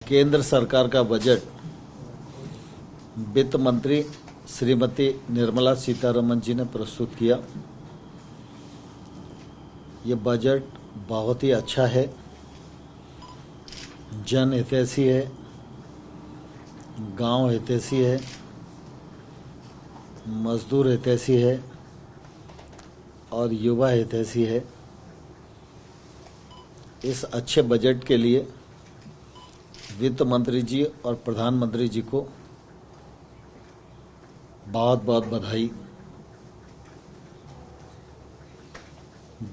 केंद्र सरकार का बजट वित्त मंत्री श्रीमती निर्मला सीतारमण जी ने प्रस्तुत किया। ये बजट बहुत ही अच्छा है, जन हितैषी है, गांव हितैषी है, मजदूर हितैषी है और युवा हितैषी है। इस अच्छे बजट के लिए वित्त मंत्री जी और प्रधानमंत्री जी को बहुत बहुत बधाई।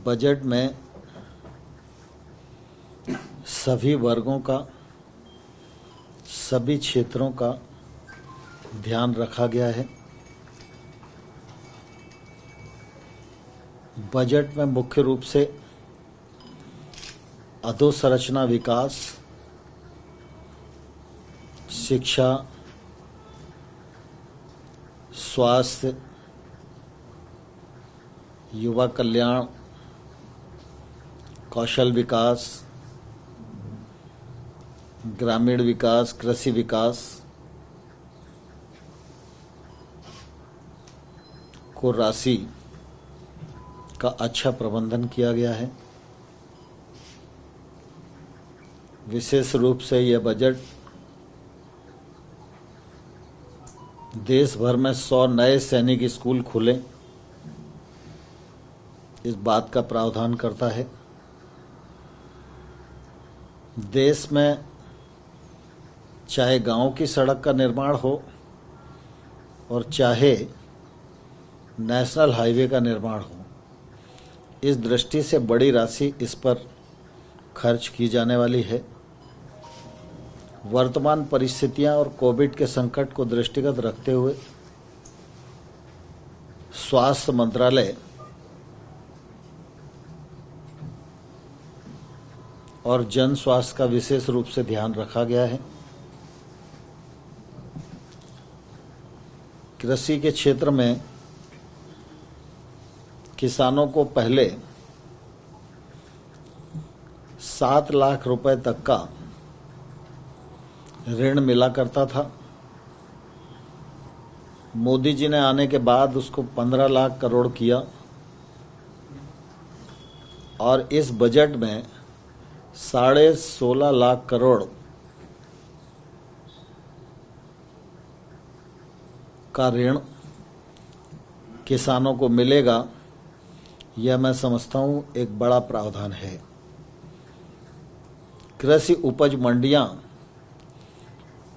बजट में सभी वर्गों का, सभी क्षेत्रों का ध्यान रखा गया है। बजट में मुख्य रूप से अधोसंरचना विकास, शिक्षा, स्वास्थ्य, युवा कल्याण, कौशल विकास, ग्रामीण विकास, कृषि विकास को राशि का अच्छा प्रबंधन किया गया है। विशेष रूप से यह बजट देश भर में 100 नए सैनिक स्कूल खुले, इस बात का प्रावधान करता है। देश में चाहे गांव की सड़क का निर्माण हो और चाहे नेशनल हाईवे का निर्माण हो, इस दृष्टि से बड़ी राशि इस पर खर्च की जाने वाली है। वर्तमान परिस्थितियां और कोविड के संकट को दृष्टिगत रखते हुए स्वास्थ्य मंत्रालय और जन स्वास्थ्य का विशेष रूप से ध्यान रखा गया है। कृषि के क्षेत्र में किसानों को पहले 7 लाख रुपए तक का ऋण मिला करता था। मोदी जी ने आने के बाद उसको 15 लाख करोड़ किया और इस बजट में 16.5 लाख करोड़ का ऋण किसानों को मिलेगा। यह मैं समझता हूं एक बड़ा प्रावधान है। कृषि उपज मंडियां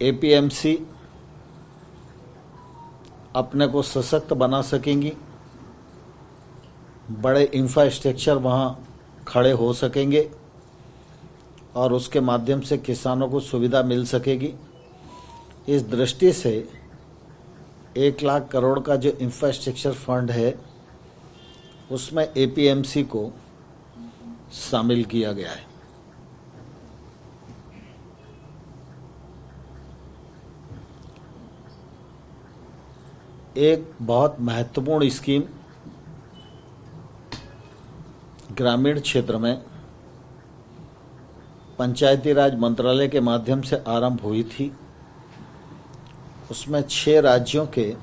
एपीएमसी अपने को सशक्त बना सकेंगी, बड़े इंफ्रास्ट्रक्चर वहां खड़े हो सकेंगे और उसके माध्यम से किसानों को सुविधा मिल सकेगी। इस दृष्टि से 1 लाख करोड़ का जो इंफ्रास्ट्रक्चर फंड है उसमें एपीएमसी को शामिल किया गया है। एक बहुत महत्वपूर्ण स्कीम ग्रामीण क्षेत्र में पंचायती राज मंत्रालय के माध्यम से आरंभ हुई थी। उसमें 6 राज्यों के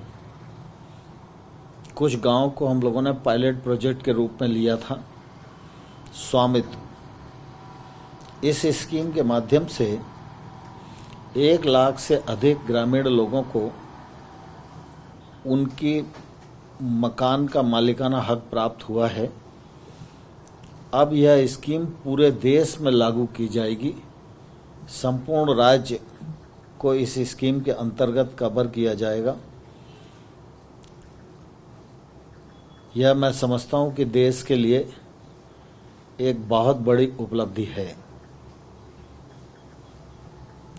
कुछ गांवों को हम लोगों ने पायलट प्रोजेक्ट के रूप में लिया था। स्वामित्व, इस स्कीम के माध्यम से 1 लाख से अधिक ग्रामीण लोगों को उनकी मकान का मालिकाना हक प्राप्त हुआ है। अब यह स्कीम पूरे देश में लागू की जाएगी। संपूर्ण राज्य को इस स्कीम के अंतर्गत कवर किया जाएगा। यह मैं समझता हूं कि देश के लिए एक बहुत बड़ी उपलब्धि है।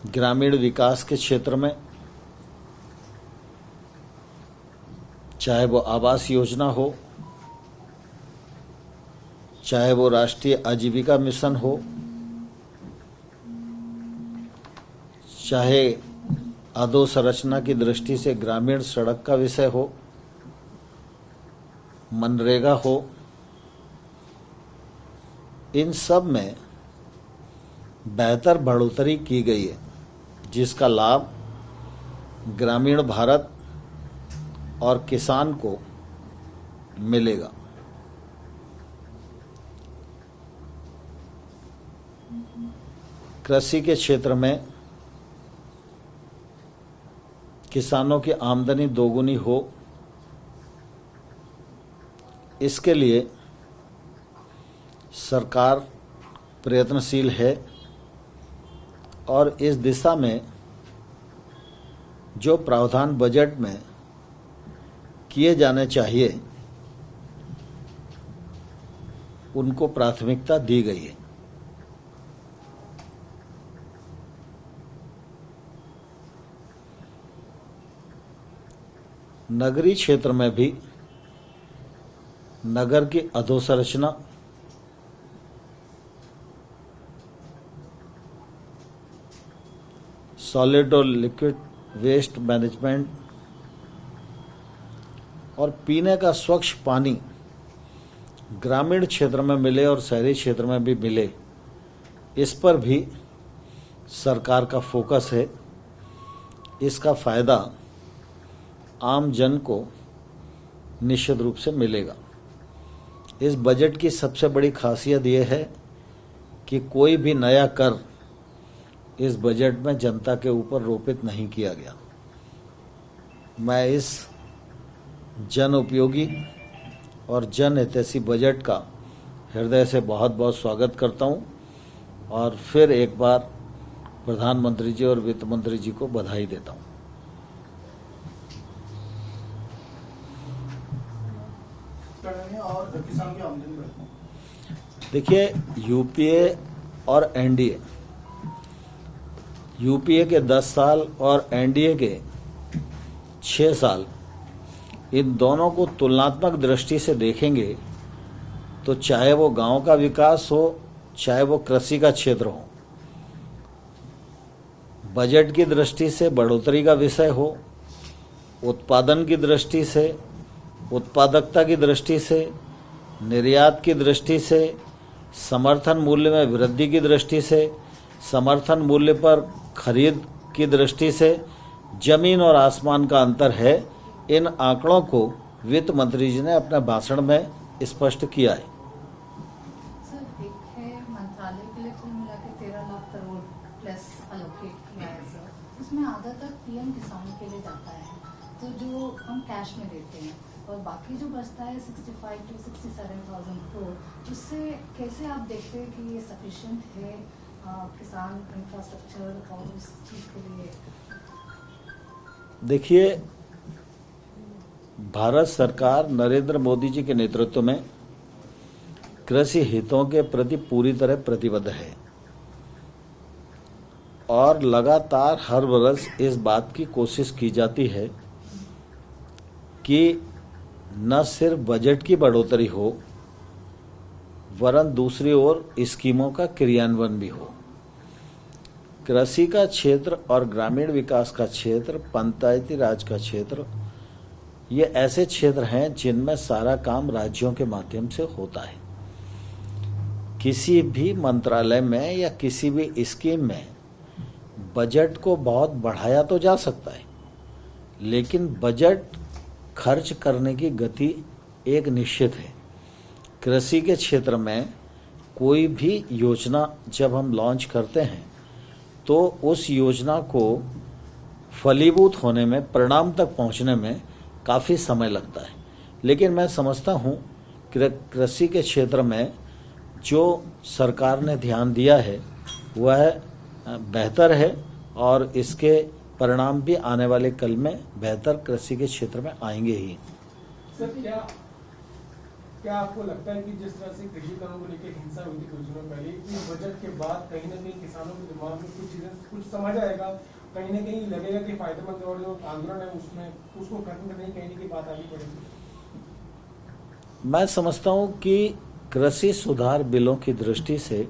ग्रामीण विकास के क्षेत्र में चाहे वो आवास योजना हो, चाहे वो राष्ट्रीय आजीविका मिशन हो, चाहे अधोसंरचना की दृष्टि से ग्रामीण सड़क का विषय हो, मनरेगा हो, इन सब में बेहतर बढ़ोतरी की गई है। जिसका लाभ ग्रामीण भारत और किसान को मिलेगा। कृषि के क्षेत्र में किसानों की आमदनी दोगुनी हो, इसके लिए सरकार प्रयत्नशील है और इस दिशा में जो प्रावधान बजट में किए जाने चाहिए उनको प्राथमिकता दी गई है। नगरीय क्षेत्र में भी नगर की अधोसंरचना, सॉलिड और लिक्विड वेस्ट मैनेजमेंट और पीने का स्वच्छ पानी ग्रामीण क्षेत्र में मिले और शहरी क्षेत्र में भी मिले, इस पर भी सरकार का फोकस है। इसका फायदा आम जन को निश्चित रूप से मिलेगा। इस बजट की सबसे बड़ी खासियत यह है कि कोई भी नया कर इस बजट में जनता के ऊपर रोपित नहीं किया गया। मैं इस जन उपयोगी और जन हितैषी बजट का हृदय से बहुत बहुत स्वागत करता हूं और फिर एक बार प्रधानमंत्री जी और वित्त मंत्री जी को बधाई देता हूं। और किसान की आमदनी बढ़ती। देखिए, यूपीए और एनडीए, यूपीए के 10 साल और एनडीए के 6 साल, इन दोनों को तुलनात्मक दृष्टि से देखेंगे तो चाहे वो गांव का विकास हो, चाहे वो कृषि का क्षेत्र हो, बजट की दृष्टि से बढ़ोतरी का विषय हो, उत्पादन की दृष्टि से, उत्पादकता की दृष्टि से, निर्यात की दृष्टि से, समर्थन मूल्य में वृद्धि की दृष्टि से, समर्थन मूल्य पर खरीद की दृष्टि से जमीन और आसमान का अंतर है। इन आंकड़ों को वित्त मंत्री जी ने अपने भाषण में स्पष्ट किया है। सर, एक है मंत्रालय के लिए कुल मिला के 13 लाख करोड़ प्लस एलोकेट किया है सर, उसमें आधा तक पीएम किसान के लिए जाता है, तो जो हम कैश में देते हैं, और बाकी जो बचता है 65 to 67,000 करोड़, उससे कैसे आप देखते हैं कि ये सफिशिएंट है किसान इंफ्रास्ट्रक्चर और उस चीज के लिए? देखिए, भारत सरकार नरेंद्र मोदी जी के नेतृत्व में कृषि हितों के प्रति पूरी तरह प्रतिबद्ध है और लगातार हर वर्ष इस बात की कोशिश की जाती है कि न सिर्फ बजट की बढ़ोतरी हो, वरन दूसरी ओर स्कीमों का क्रियान्वयन भी हो। कृषि का क्षेत्र और ग्रामीण विकास का क्षेत्र, पंचायती राज का क्षेत्र, ये ऐसे क्षेत्र हैं जिनमें सारा काम राज्यों के माध्यम से होता है। किसी भी मंत्रालय में या किसी भी स्कीम में बजट को बहुत बढ़ाया तो जा सकता है, लेकिन बजट खर्च करने की गति एक निश्चित है। कृषि के क्षेत्र में कोई भी योजना जब हम लॉन्च करते हैं तो उस योजना को फलीभूत होने में, परिणाम तक पहुंचने में काफ़ी समय लगता है। लेकिन मैं समझता हूं कि कृषि के क्षेत्र में जो सरकार ने ध्यान दिया है वह बेहतर है और इसके परिणाम भी आने वाले कल में बेहतर कृषि के क्षेत्र में आएंगे ही। सर, क्या आपको लगता है कि जिस तरह से कृषि कानून को लेकर हिंसा हुई थी कुछ दिनों पहले, इस बजट के बाद कहीं ना कहीं किसानों के दिमाग में कुछ चीजें कुछ समझ आएगा, कहीं ना कहीं लगेगा कि फायदेमंद और जो आंदोलन है उसमें उसको खत्म करने की कहीं ना कहीं बात आगे पड़ेगी? मैं समझता हूं कि कृषि सुधार बिलों की दृष्टि से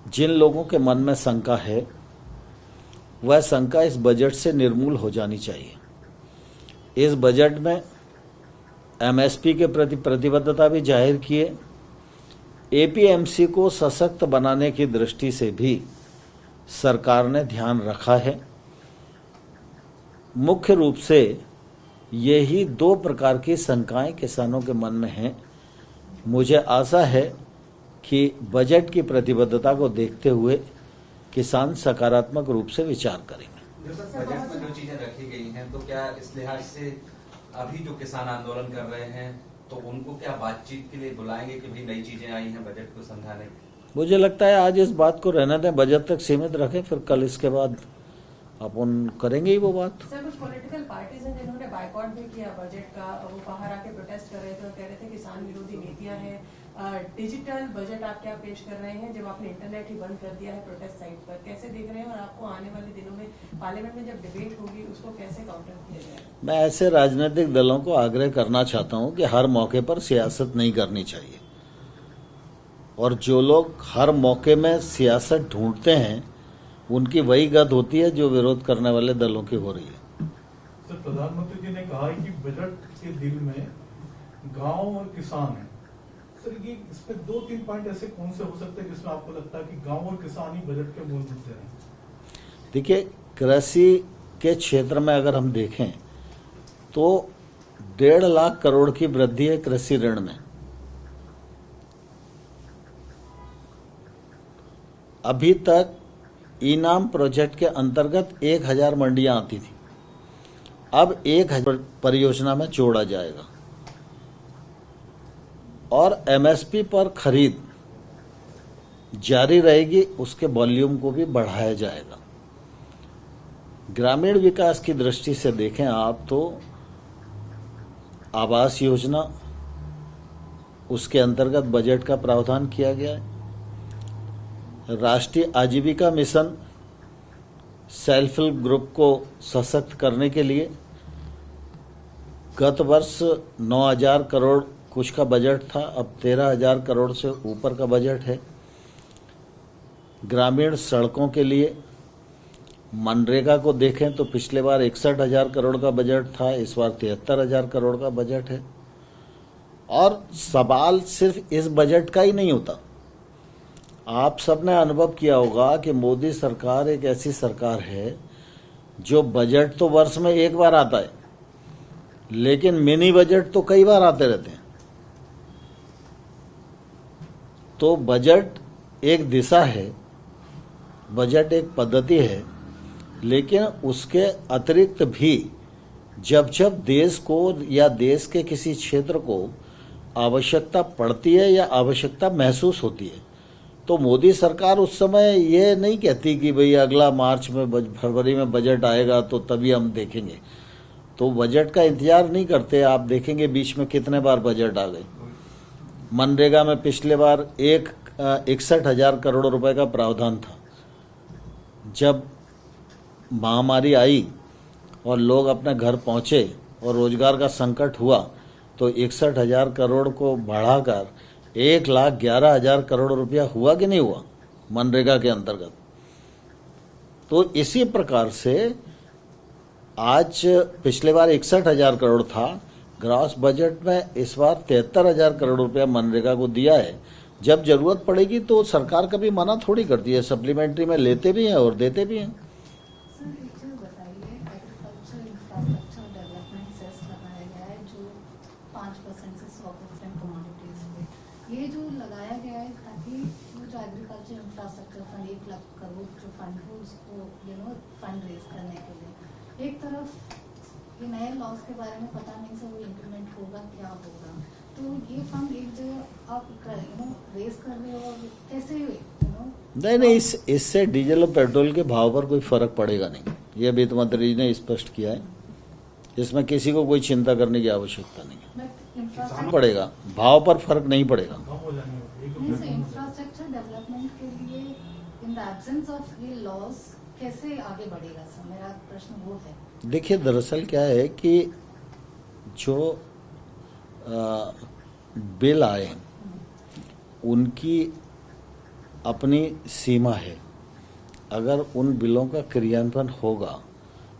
जिन लोगों के मन में शंका है वह शंका इस बजट से निर्मूल हो जानी चाहिए। इस बजट में एमएसपी के प्रति प्रतिबद्धता भी जाहिर किए, एपीएमसी को सशक्त बनाने की दृष्टि से भी सरकार ने ध्यान रखा है। मुख्य रूप से यही दो प्रकार की शंकाएं किसानों के मन में हैं। मुझे आशा है कि बजट की प्रतिबद्धता को देखते हुए किसान सकारात्मक रूप से विचार करेंगे। बजट में जो चीजें रखी गई हैं, तो क्या इस लिहाज से अभी जो किसान आंदोलन कर रहे हैं तो उनको क्या बातचीत के लिए बुलाएंगे कि भाई नई चीजें आई हैं बजट को समझाने? मुझे लगता है आज इस बात को रहने दें, बजट तक सीमित रखें, फिर कल इसके बाद अपन करेंगे ही वो बात। सर, कुछ पॉलिटिकल पार्टीज हैं जिन्होंने बायकॉट भी किया बजट का, वो बाहर आके प्रोटेस्ट कर रहे थे और कह रहे थे किसान विरोधी नीतियां हैं। डिजिटल बजट आप क्या पेश कर रहे हैं जब आपने इंटरनेट ही बंद कर दिया है प्रोटेस्ट साइट पर? कैसे देख रहे हैं और आपको आने वाले दिनों में पार्लियामेंट में जब डिबेट होगी उसको कैसे काउंटर किया जाएगा? मैं ऐसे राजनीतिक दलों को आग्रह करना चाहता हूं कि हर मौके पर सियासत नहीं करनी चाहिए, और जो लोग हर मौके में सियासत ढूंढते हैं उनकी वही गत होती है जो विरोध करने वाले दलों की हो रही है। सर, प्रधानमंत्री जी ने कहा है कि बजट के दिल में गांव और किसान है। सर, ये इसमें 2-3 पॉइंट ऐसे कौन से हो सकते हैं जिसमें आपको लगता है कि गांव और किसान ही बजट के मूल मुद्दे हैं? देखिए, कृषि के क्षेत्र में अगर हम देखें तो 1.5 लाख करोड़ की वृद्धि है कृषि ऋण में। अभी तक इनाम प्रोजेक्ट के अंतर्गत 1000 मंडियां आती थी, अब 1000 परियोजना में जोड़ा जाएगा, और एमएसपी पर खरीद जारी रहेगी, उसके वॉल्यूम को भी बढ़ाया जाएगा। ग्रामीण विकास की दृष्टि से देखें आप तो आवास योजना, उसके अंतर्गत बजट का प्रावधान किया गया है। राष्ट्रीय आजीविका मिशन, सेल्फ हेल्प ग्रुप को सशक्त करने के लिए गत वर्ष 9000 करोड़ कुछ का बजट था, अब 13000 करोड़ से ऊपर का बजट है। ग्रामीण सड़कों के लिए मनरेगा को देखें तो पिछले बार 61,000 करोड़ का बजट था, इस बार 73,000 करोड़ का बजट है। और सवाल सिर्फ इस बजट का ही नहीं होता। आप सबने अनुभव किया होगा कि मोदी सरकार एक ऐसी सरकार है जो बजट तो वर्ष में एक बार आता है, लेकिन मिनी बजट तो कई बार आते रहते हैं। तो बजट एक दिशा है, बजट एक पद्धति है, लेकिन उसके अतिरिक्त भी जब जब देश को या देश के किसी क्षेत्र को आवश्यकता पड़ती है या आवश्यकता महसूस होती है, तो मोदी सरकार उस समय ये नहीं कहती कि भाई अगला मार्च में फरवरी में बजट आएगा तो तभी हम देखेंगे। तो बजट का इंतजार नहीं करते। आप देखेंगे बीच में कितने बार बजट आ गए। मनरेगा में पिछले बार 61,000 करोड़ रुपए का प्रावधान था। जब महामारी आई और लोग अपने घर पहुंचे और रोजगार का संकट हुआ तो 61,000 करोड़ को बढ़ाकर 1,11,000 करोड़ रुपया हुआ कि नहीं हुआ मनरेगा के अंतर्गत। तो इसी प्रकार से आज पिछले बार 61,000 करोड़ था, ग्रॉस बजट में इस बार 73,000 करोड़ रुपया मनरेगा को दिया है। जब जरूरत पड़ेगी तो सरकार कभी मना थोड़ी करती है, सप्लीमेंट्री में लेते भी हैं और देते भी हैं। सर, एक चीज बताइए, एग्रीकल्चर इंफ्रास्ट्रक्चर डेवलपमेंट सेस लगाया गया है जो 5% से 100% कमोडिटीज पे, ये जो लगाया गया है ताकि वो जो agriculture infrastructure fund 1 lakh crore जो फंड है उसको फंड रेज करने के लिए, एक तरफ ये नए लॉज के बारे में पता नहीं सर वो इम्प्लीमेंट होगा क्या होगा, तो ये फंड एक जगह आप रेज कर रहे हो, कैसे नहीं, इससे डीजल और पेट्रोल के भाव पर कोई फर्क पड़ेगा नहीं, ये वित्त मंत्री जी ने स्पष्ट किया है। इसमें किसी को कोई चिंता करने की आवश्यकता नहीं है। पड़ेगा, भाव पर फर्क नहीं पड़ेगा। इंफ्रास्ट्रक्चर डेवलपमेंट के लिए इन द एब्सेंस ऑफ ये लॉज कैसे आगे बढ़ेगा सर, मेरा प्रश्न वो है। देखिए, दरअसल क्या है कि जो बिल आए उनकी अपनी सीमा है। अगर उन बिलों का क्रियान्वयन होगा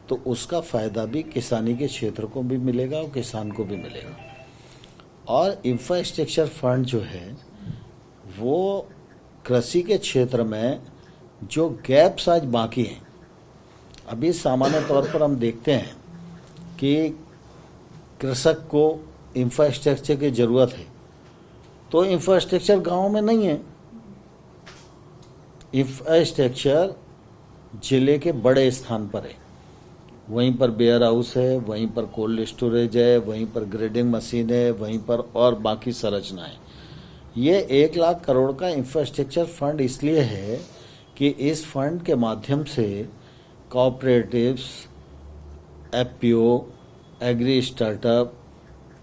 तो उसका फायदा भी किसानी के क्षेत्र को भी मिलेगा और किसान को भी मिलेगा। और इंफ्रास्ट्रक्चर फंड जो है वो कृषि के क्षेत्र में जो गैप्स आज बाकी हैं, अभी सामान्य तौर पर हम देखते हैं कि कृषक को इंफ्रास्ट्रक्चर की ज़रूरत है, तो इंफ्रास्ट्रक्चर गांव में नहीं है। इंफ्रास्ट्रक्चर जिले के बड़े स्थान पर है, वहीं पर वेयर हाउस है, वहीं पर कोल्ड स्टोरेज है, वहीं पर ग्रेडिंग मशीन है, वहीं पर और बाकी संरचनाएं। ये 1 लाख करोड़ का इंफ्रास्ट्रक्चर फंड इसलिए है कि इस फंड के माध्यम से कोऑपरेटिव्स, एफपीओ, एग्री स्टार्टअप,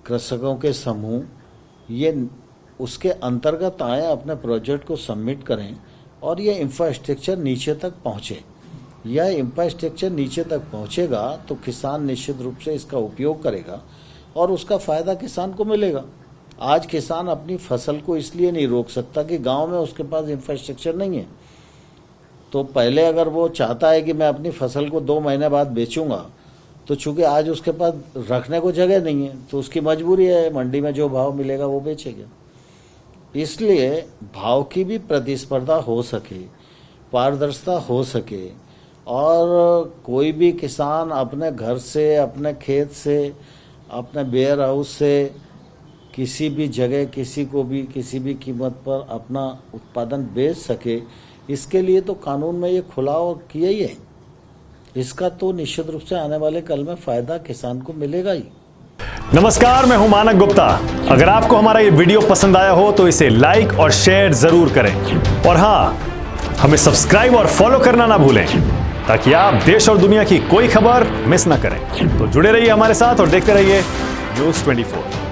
कृषकों के समूह ये उसके अंतर्गत आए, अपने प्रोजेक्ट को सबमिट करें और ये इंफ्रास्ट्रक्चर नीचे तक पहुँचे। यह इंफ्रास्ट्रक्चर नीचे तक पहुँचेगा तो किसान निश्चित रूप से इसका उपयोग करेगा और उसका फ़ायदा किसान को मिलेगा। आज किसान अपनी फसल को इसलिए नहीं रोक सकता कि गांव में उसके पास इंफ्रास्ट्रक्चर नहीं है। तो पहले अगर वो चाहता है कि मैं अपनी फसल को 2 महीने बाद बेचूंगा, तो चूंकि आज उसके पास रखने को जगह नहीं है, तो उसकी मजबूरी है मंडी में जो भाव मिलेगा वो बेचेगा। इसलिए भाव की भी प्रतिस्पर्धा हो सके, पारदर्शिता हो सके और कोई भी किसान अपने घर से, अपने खेत से, अपने वेयर हाउस से किसी भी जगह किसी को भी किसी भी कीमत पर अपना उत्पादन बेच सके, इसके लिए तो कानून में ये खुला और किया ही है। इसका तो निश्चित रूप से आने वाले कल में फायदा किसान को मिलेगा ही। नमस्कार, मैं हूं मानक गुप्ता। अगर आपको हमारा ये वीडियो पसंद आया हो तो इसे लाइक और शेयर जरूर करें और हां, हमें सब्सक्राइब और फॉलो करना ना भूलें ताकि आप देश और दुनिया की कोई खबर मिस ना करें। तो जुड़े रहिए हमारे साथ और देखते रहिए न्यूज़ 24।